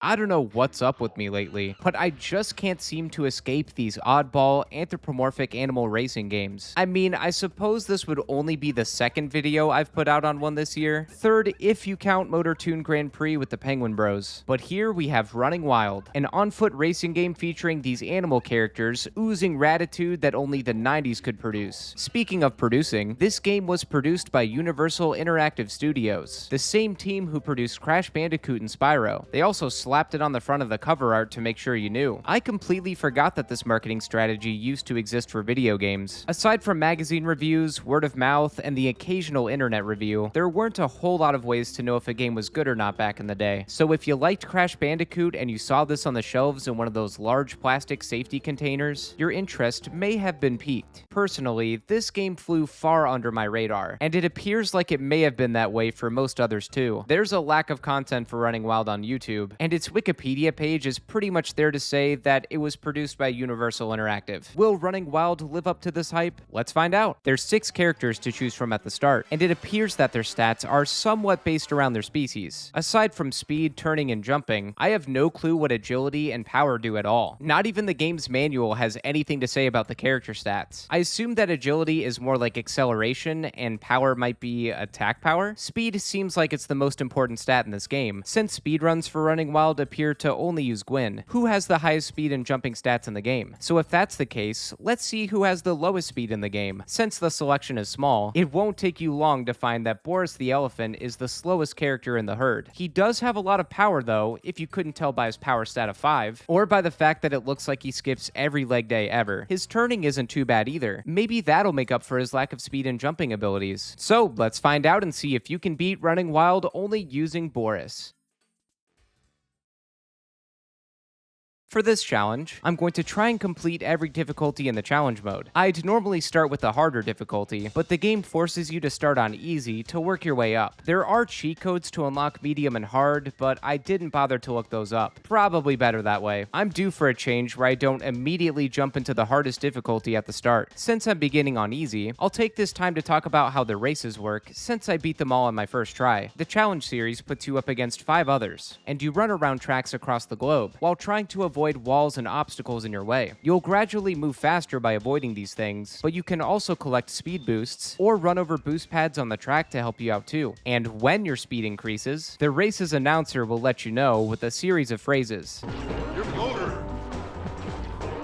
I don't know what's up with me lately, but I just can't seem to escape these oddball, anthropomorphic animal racing games. I mean, I suppose this would only be the second video I've put out on one this year. Third, if you count Motor Toon Grand Prix with the Penguin Bros. But here we have Running Wild, an on-foot racing game featuring these animal characters oozing ratitude that only the 90s could produce. Speaking of producing, this game was produced by Universal Interactive Studios, the same team who produced Crash Bandicoot and Spyro. They also slapped it on the front of the cover art to make sure you knew. I completely forgot that this marketing strategy used to exist for video games. Aside from magazine reviews, word of mouth, and the occasional internet review, there weren't a whole lot of ways to know if a game was good or not back in the day. So if you liked Crash Bandicoot and you saw this on the shelves in one of those large plastic safety containers, your interest may have been piqued. Personally, this game flew far under my radar, and it appears like it may have been that way for most others too. There's a lack of content for Running Wild on YouTube, and its Wikipedia page is pretty much there to say that it was produced by Universal Interactive. Will Running Wild live up to this hype? Let's find out. There's 6 characters to choose from at the start, and it appears that their stats are somewhat based around their species. Aside from speed, turning, and jumping, I have no clue what agility and power do at all. Not even the game's manual has anything to say about the character stats. I assume that agility is more like acceleration, and power might be attack power. Speed seems like it's the most important stat in this game, since speedruns for Running Wild appear to only use Gwyn, who has the highest speed and jumping stats in the game. So if that's the case, let's see who has the lowest speed in the game. Since the selection is small, it won't take you long to find that Boris the elephant is the slowest character in the herd. He does have a lot of power though, if you couldn't tell by his power stat of 5, or by the fact that it looks like he skips every leg day ever. His turning isn't too bad either. Maybe that'll make up for his lack of speed and jumping abilities. So let's find out and see if you can beat Running Wild only using Boris. For this challenge, I'm going to try and complete every difficulty in the challenge mode. I'd normally start with the harder difficulty, but the game forces you to start on easy to work your way up. There are cheat codes to unlock medium and hard, but I didn't bother to look those up. Probably better that way. I'm due for a change where I don't immediately jump into the hardest difficulty at the start. Since I'm beginning on easy, I'll take this time to talk about how the races work since I beat them all on my first try. The challenge series puts you up against 5 others, and you run around tracks across the globe while trying to avoid walls and obstacles in your way. You'll gradually move faster by avoiding these things, but you can also collect speed boosts or run over boost pads on the track to help you out too. And when your speed increases, the race's announcer will let you know with a series of phrases. You're floater.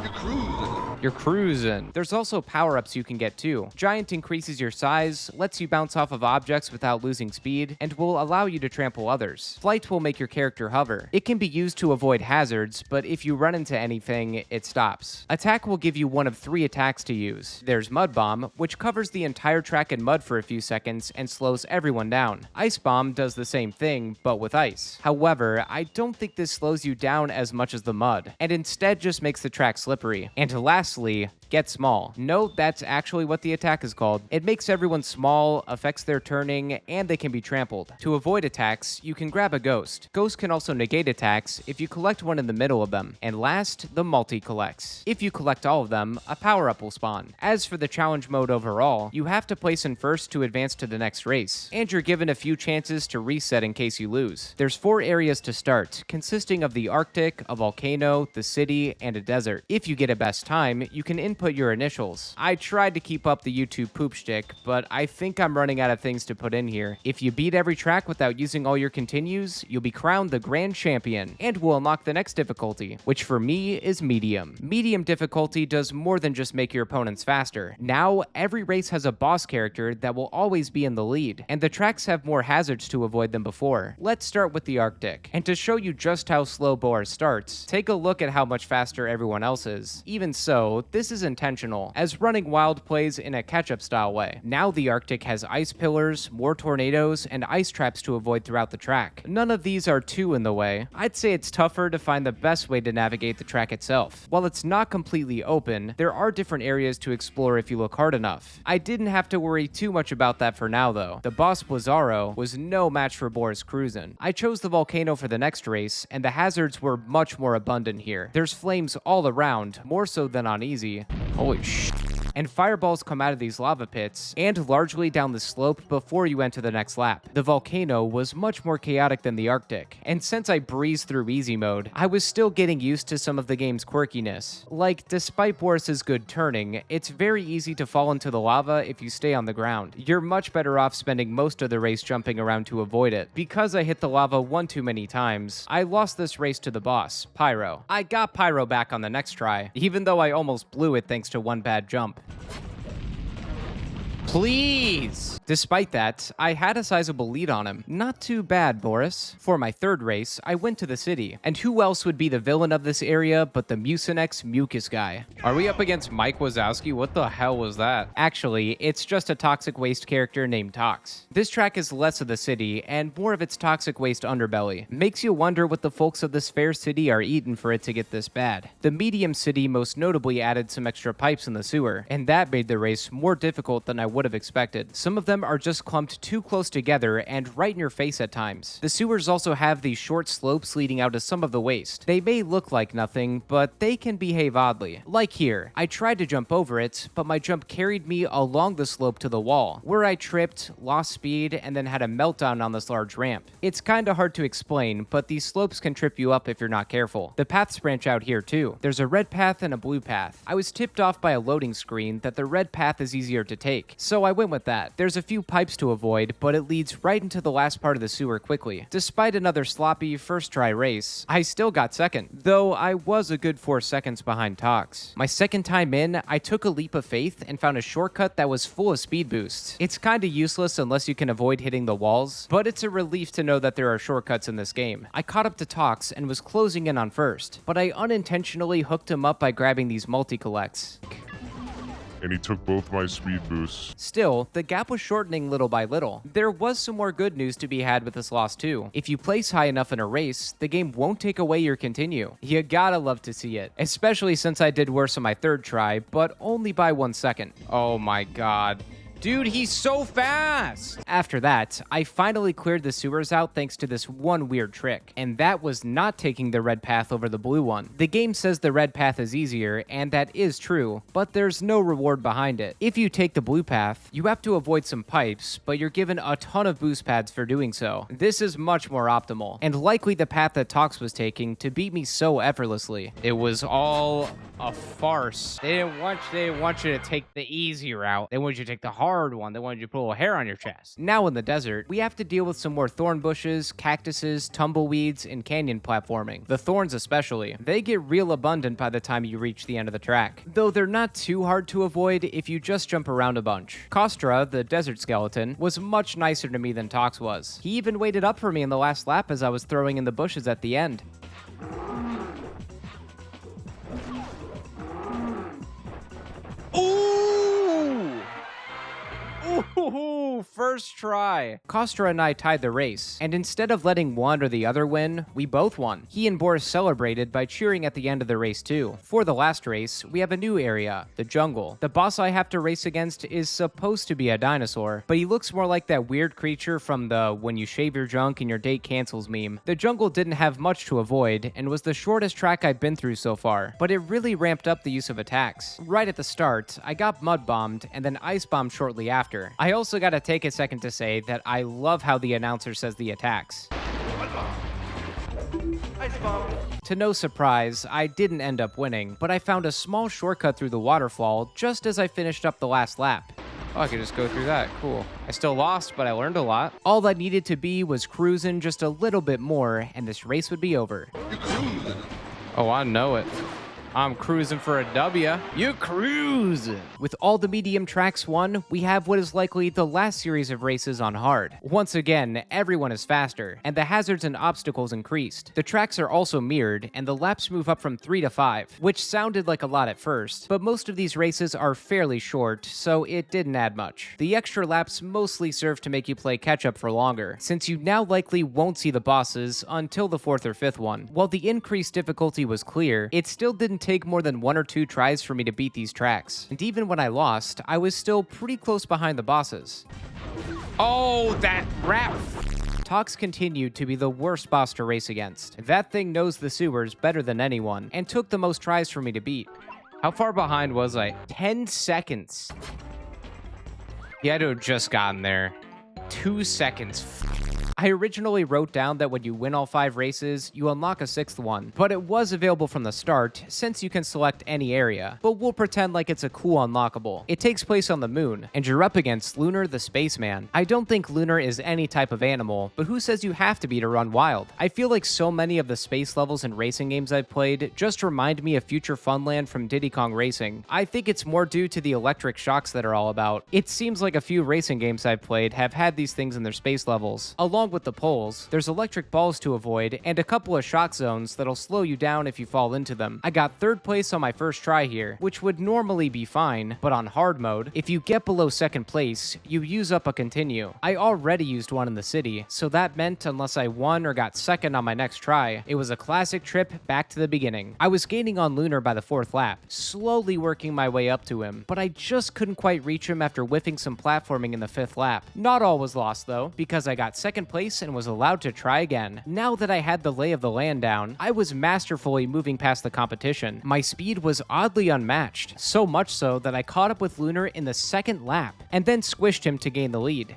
You're cruising. You're cruising. There's also power-ups you can get too. Giant increases your size, lets you bounce off of objects without losing speed, and will allow you to trample others. Flight will make your character hover. It can be used to avoid hazards, but if you run into anything, it stops. Attack will give you one of 3 attacks to use. There's Mud Bomb, which covers the entire track in mud for a few seconds and slows everyone down. Ice Bomb does the same thing, but with ice. However, I don't think this slows you down as much as the mud, and instead just makes the track slippery. And lastly, Get Small. No, that's actually what the attack is called. It makes everyone small, affects their turning, and they can be trampled. To avoid attacks, you can grab a Ghost. Ghost can also negate attacks if you collect one in the middle of them. And last, the Multi collects. If you collect all of them, a power-up will spawn. As for the challenge mode overall, you have to place in first to advance to the next race, and you're given a few chances to reset in case you lose. There's 4 areas to start, consisting of the Arctic, a volcano, the city, and a desert. If you get a best time, you can input your initials. I tried to keep up the YouTube poop shtick, but I think I'm running out of things to put in here. If you beat every track without using all your continues, you'll be crowned the Grand Champion, and will unlock the next difficulty, which for me is Medium. Medium difficulty does more than just make your opponents faster. Now, every race has a boss character that will always be in the lead, and the tracks have more hazards to avoid than before. Let's start with the Arctic, and to show you just how slow Boris starts, take a look at how much faster everyone else is. Even so, this is intentional, as Running Wild plays in a catch-up style way. Now the Arctic has ice pillars, more tornadoes, and ice traps to avoid throughout the track. None of these are too in the way. I'd say it's tougher to find the best way to navigate the track itself. While it's not completely open, there are different areas to explore if you look hard enough. I didn't have to worry too much about that for now though. The boss Blizzaro was no match for Boris cruising. I chose the volcano for the next race, and the hazards were much more abundant here. There's flames all around, more so than on easy. Holy sh! and fireballs come out of these lava pits and largely down the slope before you enter the next lap. The volcano was much more chaotic than the Arctic, and since I breezed through easy mode, I was still getting used to some of the game's quirkiness. Like, despite Boris's good turning, it's very easy to fall into the lava if you stay on the ground. You're much better off spending most of the race jumping around to avoid it. Because I hit the lava one too many times, I lost this race to the boss, Pyro. I got Pyro back on the next try, even though I almost blew it thanks to one bad jump. Please! Despite that, I had a sizable lead on him. Not too bad, Boris. For my third race, I went to the city. And who else would be the villain of this area but the Mucinex Mucus guy? Are we up against Mike Wazowski? What the hell was that? Actually, it's just a toxic waste character named Tox. This track is less of the city and more of its toxic waste underbelly. Makes you wonder what the folks of this fair city are eating for it to get this bad. The medium city most notably added some extra pipes in the sewer, and that made the race more difficult than I would have expected. Some of them are just clumped too close together and right in your face at times. The sewers also have these short slopes leading out to some of the waste. They may look like nothing, but they can behave oddly. Like here, I tried to jump over it, but my jump carried me along the slope to the wall, where I tripped, lost speed, and then had a meltdown on this large ramp. It's kinda hard to explain, but these slopes can trip you up if you're not careful. The paths branch out here too. There's a red path and a blue path. I was tipped off by a loading screen that the red path is easier to take, so I went with that. There's a few pipes to avoid, but it leads right into the last part of the sewer quickly. Despite another sloppy first try race, I still got second, though I was a good 4 seconds behind Tox. My second time in, I took a leap of faith and found a shortcut that was full of speed boosts. It's kinda useless unless you can avoid hitting the walls, but it's a relief to know that there are shortcuts in this game. I caught up to Tox and was closing in on first, but I unintentionally hooked him up by grabbing these multi-collects. And he took both my speed boosts. Still, the gap was shortening little by little. There was some more good news to be had with this loss too. If you place high enough in a race, the game won't take away your continue. You gotta love to see it, especially since I did worse on my third try, but only by 1 second. Oh my god. Dude, he's so fast! After that, I finally cleared the sewers out thanks to this one weird trick, and that was not taking the red path over the blue one. The game says the red path is easier, and that is true, but there's no reward behind it. If you take the blue path, you have to avoid some pipes, but you're given a ton of boost pads for doing so. This is much more optimal, and likely the path that Tox was taking to beat me so effortlessly. It was all a farce. They didn't want you to take the easy route. They wanted you to take the hard one. They wanted you to put a little hair on your chest. Now in the desert, we have to deal with some more thorn bushes, cactuses, tumbleweeds, and canyon platforming. The thorns especially. They get real abundant by the time you reach the end of the track, though they're not too hard to avoid if you just jump around a bunch. Kostra, the desert skeleton, was much nicer to me than Tox was. He even waited up for me in the last lap as I was throwing in the bushes at the end. Ooh, first try. Kostra and I tied the race, and instead of letting one or the other win, we both won. He and Boris celebrated by cheering at the end of the race too. For the last race, we have a new area, the jungle. The boss I have to race against is supposed to be a dinosaur, but he looks more like that weird creature from the "when you shave your junk and your date cancels" meme. The jungle didn't have much to avoid, and was the shortest track I've been through so far, but it really ramped up the use of attacks. Right at the start, I got mud bombed and then ice bombed shortly after. I also gotta take a second to say that I love how the announcer says the attacks. Ice bomb. To no surprise, I didn't end up winning, but I found a small shortcut through the waterfall just as I finished up the last lap. Oh, I could just go through that. Cool. I still lost, but I learned a lot. All I needed to be was cruising just a little bit more, and this race would be over. You cruising. Oh, I know it. I'm cruising for a W. You cruising. With all the medium tracks won, we have what is likely the last series of races on hard. Once again, everyone is faster, and the hazards and obstacles increased. The tracks are also mirrored, and the laps move up from 3 to 5, which sounded like a lot at first, but most of these races are fairly short, so it didn't add much. The extra laps mostly serve to make you play catch-up for longer, since you now likely won't see the bosses until the 4th or 5th one. While the increased difficulty was clear, it still didn't take more than 1 or 2 tries for me to beat these tracks, and even when I lost, I was still pretty close behind the bosses. Oh, that rap! Tox continued to be the worst boss to race against. That thing knows the sewers better than anyone, and took the most tries for me to beat. How far behind was I? 10 seconds. He had to have just gotten there. 2 seconds. I originally wrote down that when you win all 5 races, you unlock a 6th one, but it was available from the start since you can select any area, but we'll pretend like it's a cool unlockable. It takes place on the moon, and you're up against Lunar the Spaceman. I don't think Lunar is any type of animal, but who says you have to be to run wild? I feel like so many of the space levels in racing games I've played just remind me of Future Funland from Diddy Kong Racing. I think it's more due to the electric shocks that are all about. It seems like a few racing games I've played have had these things in their space levels. Along with the poles, there's electric balls to avoid and a couple of shock zones that'll slow you down if you fall into them. I got 3rd place on my first try here, which would normally be fine, but on hard mode, if you get below 2nd place, you use up a continue. I already used one in the city, so that meant unless I won or got 2nd on my next try, it was a classic trip back to the beginning. I was gaining on Lunar by the 4th lap, slowly working my way up to him, but I just couldn't quite reach him after whiffing some platforming in the 5th lap. Not all was lost though, because I got 2nd place and was allowed to try again. Now that I had the lay of the land down, I was masterfully moving past the competition. My speed was oddly unmatched, so much so that I caught up with Lunar in the 2nd lap, and then squished him to gain the lead.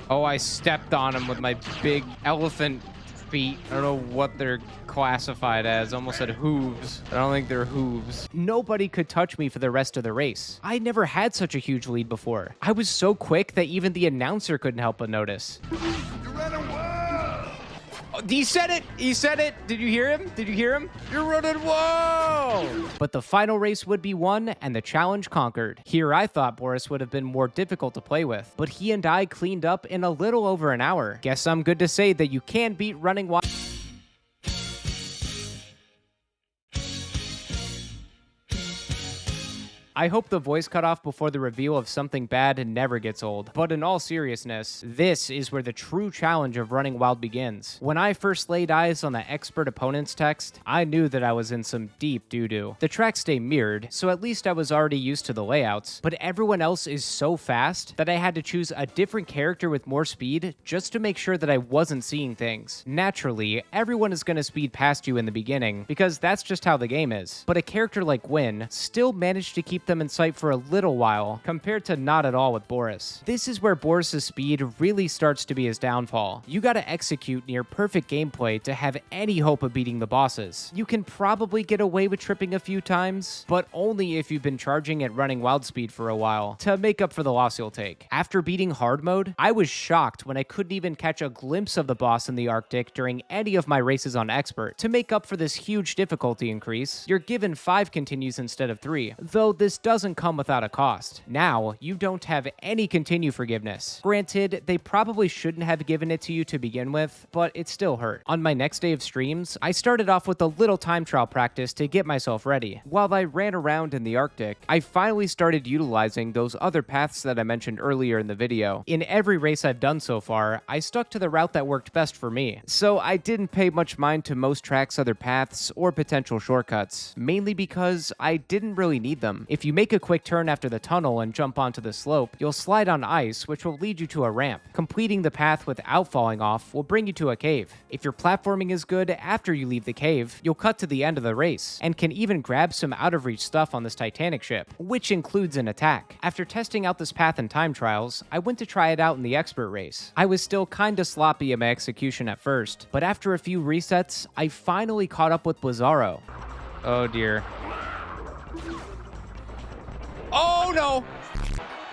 Oh, I stepped on him with my big elephant feet. I don't know what they're classified as. Almost said hooves. I don't think they're hooves. Nobody could touch me for the rest of the race. I never had such a huge lead before. I was so quick that even the announcer couldn't help but notice. You're running wild! Oh, he said it! He said it! Did you hear him? Did you hear him? You're running wild! But the final race would be won, and the challenge conquered. Here I thought Boris would have been more difficult to play with, but he and I cleaned up in a little over an hour. Guess I'm good to say that you can beat running wild. I hope the voice cut off before the reveal of something bad never gets old. But in all seriousness, this is where the true challenge of running wild begins. When I first laid eyes on the expert opponents text, I knew that I was in some deep doo-doo. The tracks stay mirrored, so at least I was already used to the layouts, but everyone else is so fast that I had to choose a different character with more speed just to make sure that I wasn't seeing things. Naturally, everyone is going to speed past you in the beginning, because that's just how the game is. But a character like Gwyn still managed to keep them in sight for a little while, compared to not at all with Boris. This is where Boris's speed really starts to be his downfall. You gotta execute near perfect gameplay to have any hope of beating the bosses. You can probably get away with tripping a few times, but only if you've been charging at running wild speed for a while, to make up for the loss you'll take. After beating hard mode, I was shocked when I couldn't even catch a glimpse of the boss in the Arctic during any of my races on expert. To make up for this huge difficulty increase, you're given 5 continues instead of 3, though this doesn't come without a cost. Now, you don't have any continue forgiveness. Granted, they probably shouldn't have given it to you to begin with, but it still hurt. On my next day of streams, I started off with a little time trial practice to get myself ready. While I ran around in the Arctic, I finally started utilizing those other paths that I mentioned earlier in the video. In every race I've done so far, I stuck to the route that worked best for me, so I didn't pay much mind to most tracks' other paths or potential shortcuts, mainly because I didn't really need them. If you make a quick turn after the tunnel and jump onto the slope, you'll slide on ice, which will lead you to a ramp. Completing the path without falling off will bring you to a cave. If your platforming is good after you leave the cave, you'll cut to the end of the race, and can even grab some out-of-reach stuff on this Titanic ship, which includes an attack. After testing out this path in time trials, I went to try it out in the expert race. I was still kinda sloppy in my execution at first, but after a few resets, I finally caught up with Blizzaro. Oh dear. Oh no!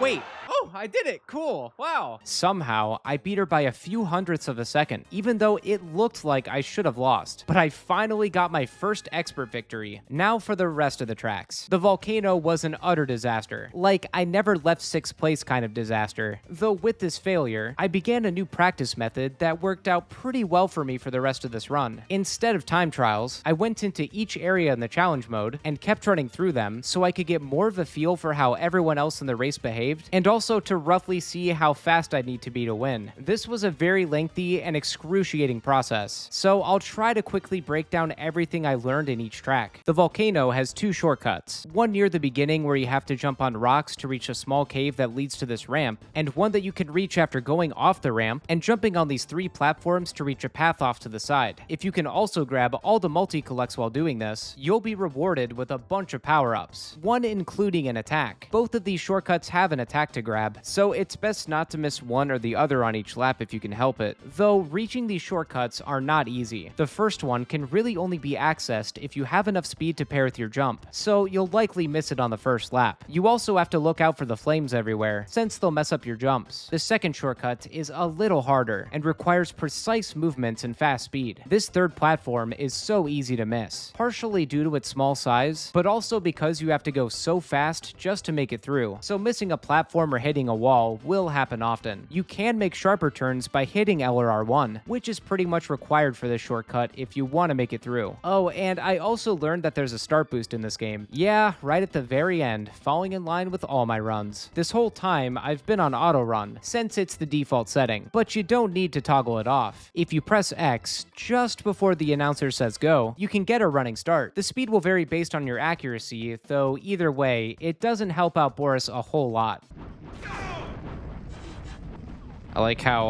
Wait. Oh, I did it! Cool. Wow. Somehow, I beat her by a few hundredths of a second, even though it looked like I should have lost. But I finally got my first expert victory. Now for the rest of the tracks. The volcano was an utter disaster. Like, I never left 6th place kind of disaster. Though with this failure, I began a new practice method that worked out pretty well for me for the rest of this run. Instead of time trials, I went into each area in the challenge mode and kept running through them so I could get more of a feel for how everyone else in the race behaved, and also also to roughly see how fast I need to be to win. This was a very lengthy and excruciating process, so I'll try to quickly break down everything I learned in each track. The volcano has two shortcuts, one near the beginning where you have to jump on rocks to reach a small cave that leads to this ramp, and one that you can reach after going off the ramp and jumping on these 3 platforms to reach a path off to the side. If you can also grab all the multi-collects while doing this, you'll be rewarded with a bunch of power-ups, one including an attack. Both of these shortcuts have an attack to grab, so it's best not to miss one or the other on each lap if you can help it, though reaching these shortcuts are not easy. The first one can really only be accessed if you have enough speed to pair with your jump, so you'll likely miss it on the first lap. You also have to look out for the flames everywhere, since they'll mess up your jumps. The second shortcut is a little harder and requires precise movements and fast speed. This third platform is so easy to miss, partially due to its small size, but also because you have to go so fast just to make it through, so missing a platform or hitting a wall will happen often. You can make sharper turns by hitting L or R1, which is pretty much required for this shortcut if you want to make it through. Oh, and I also learned that there's a start boost in this game. Yeah, right at the very end, falling in line with all my runs. This whole time, I've been on auto run, since it's the default setting, but you don't need to toggle it off. If you press X just before the announcer says go, you can get a running start. The speed will vary based on your accuracy, though either way, it doesn't help out Boris a whole lot. I like how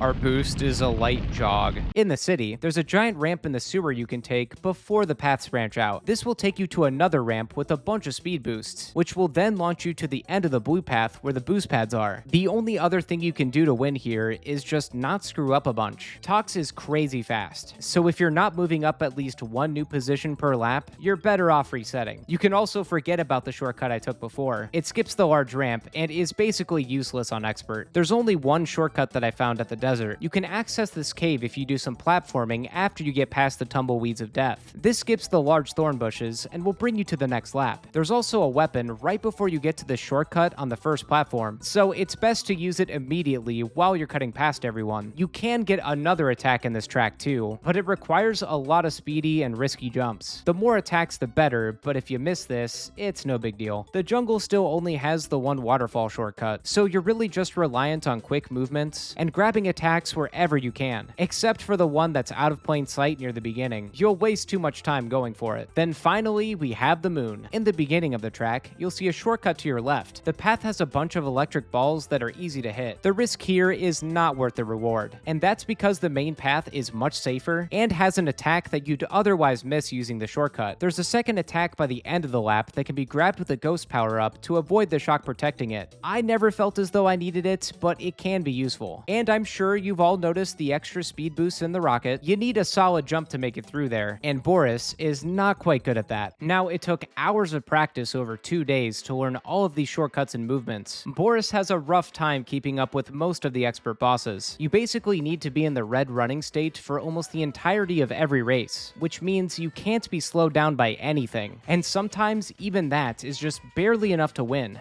our boost is a light jog. In the city, there's a giant ramp in the sewer you can take before the paths branch out. This will take you to another ramp with a bunch of speed boosts, which will then launch you to the end of the blue path where the boost pads are. The only other thing you can do to win here is just not screw up a bunch. Tox is crazy fast, so if you're not moving up at least one new position per lap, you're better off resetting. You can also forget about the shortcut I took before. It skips the large ramp and is basically useless on expert. There's only one shortcut that I found at the desert. You can access this cave if you do some platforming after you get past the tumbleweeds of death. This skips the large thorn bushes and will bring you to the next lap. There's also a weapon right before you get to the shortcut on the first platform, so it's best to use it immediately while you're cutting past everyone. You can get another attack in this track too, but it requires a lot of speedy and risky jumps. The more attacks the better, but if you miss this, it's no big deal. The jungle still only has the one waterfall shortcut, so you're really just reliant on quick movements and grabbing attacks wherever you can, except for the one that's out of plain sight near the beginning. You'll waste too much time going for it. Then finally, we have the moon. In the beginning of the track, you'll see a shortcut to your left. The path has a bunch of electric balls that are easy to hit. The risk here is not worth the reward, and that's because the main path is much safer and has an attack that you'd otherwise miss using the shortcut. There's a second attack by the end of the lap that can be grabbed with a ghost power-up to avoid the shock protecting it. I never felt as though I needed it, but it can be useful. And I'm sure you've all noticed the extra speed boost in the rocket. You need a solid jump to make it through there, and Boris is not quite good at that. Now, it took hours of practice over 2 days to learn all of these shortcuts and movements. Boris has a rough time keeping up with most of the expert bosses. You basically need to be in the red running state for almost the entirety of every race, which means you can't be slowed down by anything, and sometimes even that is just barely enough to win.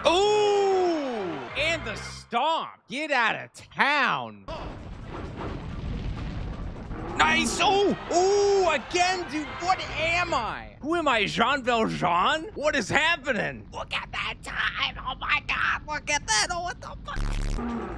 Ooh! And the stomp! Get out of town! Nice! Ooh! Ooh! Again, dude! What am I? Who am I, Jean Valjean? What is happening? Look at that time! Oh my god! Look at that! Oh, what the fuck?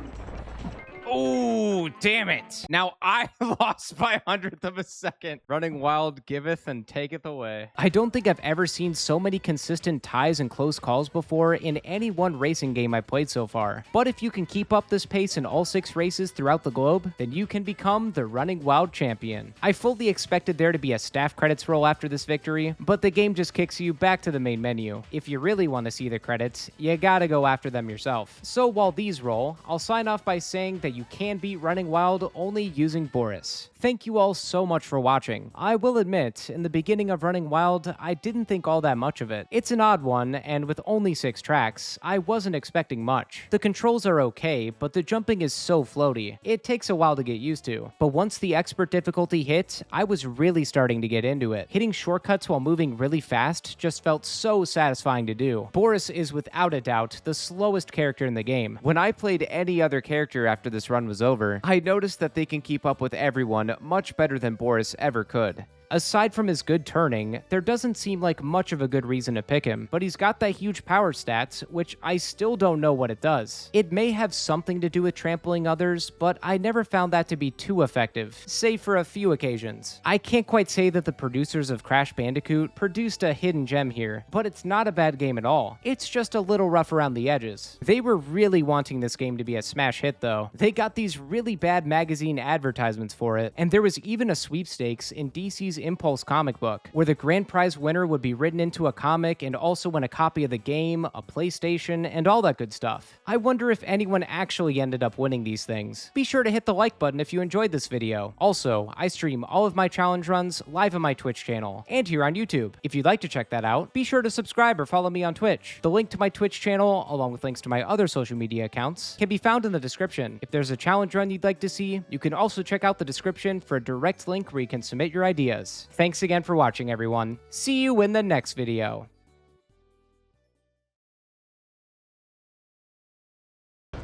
Oh, damn it. Now I lost by 100th of a second. Running wild giveth and taketh away. I don't think I've ever seen so many consistent ties and close calls before in any one racing game I played so far. But if you can keep up this pace in all 6 races throughout the globe, then you can become the Running Wild champion. I fully expected there to be a staff credits roll after this victory, but the game just kicks you back to the main menu. If you really want to see the credits, you gotta go after them yourself. So while these roll, I'll sign off by saying that you can beat Running Wild only using Boris. Thank you all so much for watching. I will admit, in the beginning of Running Wild, I didn't think all that much of it. It's an odd one, and with only 6 tracks, I wasn't expecting much. The controls are okay, but the jumping is so floaty. It takes a while to get used to. But once the expert difficulty hit, I was really starting to get into it. Hitting shortcuts while moving really fast just felt so satisfying to do. Boris is without a doubt the slowest character in the game. When I played any other character after this run was over, I noticed that they can keep up with everyone much better than Boris ever could. Aside from his good turning, there doesn't seem like much of a good reason to pick him, but he's got that huge power stats, which I still don't know what it does. It may have something to do with trampling others, but I never found that to be too effective, save for a few occasions. I can't quite say that the producers of Crash Bandicoot produced a hidden gem here, but it's not a bad game at all. It's just a little rough around the edges. They were really wanting this game to be a smash hit though. They got these really bad magazine advertisements for it, and there was even a sweepstakes in DC's Impulse comic book, where the grand prize winner would be written into a comic and also win a copy of the game, a PlayStation, and all that good stuff. I wonder if anyone actually ended up winning these things. Be sure to hit the like button if you enjoyed this video. Also, I stream all of my challenge runs live on my Twitch channel, and here on YouTube. If you'd like to check that out, be sure to subscribe or follow me on Twitch. The link to my Twitch channel, along with links to my other social media accounts, can be found in the description. If there's a challenge run you'd like to see, you can also check out the description for a direct link where you can submit your ideas. Thanks again for watching, everyone. See you in the next video.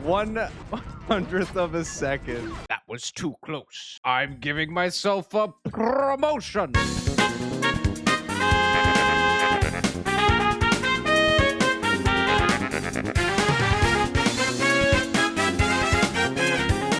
1/100th of a second. That was too close. I'm giving myself a promotion.